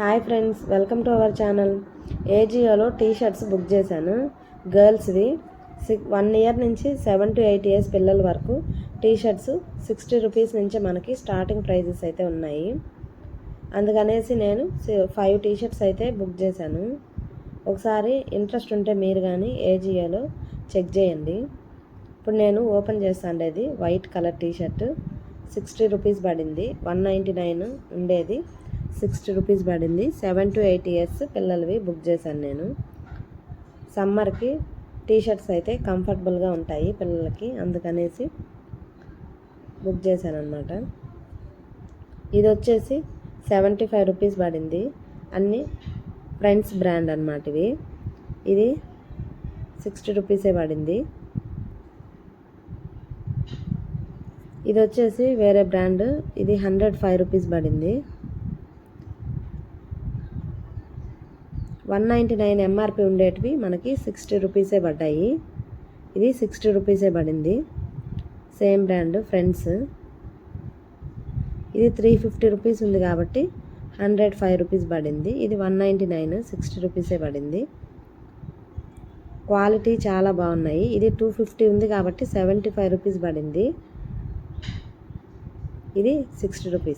Hi friends, welcome to our channel. ఏజియోలో T shirts book చేశాను. గర్ల్స్వి 1 ఇయర్ నుంచి 7 to 8 ఇయర్స్ పిల్లల వరకు టీ షర్ట్స్ 60 రూపీస్ నుంచి మనకి స్టార్టింగ్ ప్రైజెస్ అయితే ఉన్నాయి. అందుకనేసి నేను 5 టీ షర్ట్స్ అయితే బుక్ చేశాను. ఒకసారి ఇంట్రెస్ట్ ఉంటే మీరు కానీ ఏజియోలో చెక్ చేయండి. ఇప్పుడు నేను ఓపెన్ చేస్తాను. అది white colour T shirt 60 rupees పడింది. 199 ఉండేది, 60 రూపీస్ పడింది. 7 to 8 ఇయర్స్ పిల్లలవి బుక్ చేశాను నేను. సమ్మర్కి టీ షర్ట్స్ అయితే కంఫర్టబుల్గా ఉంటాయి పిల్లలకి, అందుకనేసి బుక్ చేశాను అనమాట. ఇది వచ్చేసి 75 రూపీస్ పడింది. అన్నీ ఫ్రెండ్స్ బ్రాండ్ అనమాట. ఇది 60 రూపీసే పడింది. ఇది వచ్చేసి వేరే బ్రాండ్, ఇది 105 రూపీస్ పడింది. 199 ఎంఆర్పి ఉండేటివి మనకి 60 రూపీసే పడ్డాయి. ఇది 60 రూపీసే పడింది. Same brand friends. ఇది 350 రూపీస్ ఉంది కాబట్టి 105 రూపీస్ పడింది. ఇది 199, 60 రూపీసే పడింది. క్వాలిటీ చాలా బాగున్నాయి. ఇది 250 ఉంది కాబట్టి 75 రూపీస్ పడింది. ఇది 60 రూపీస్.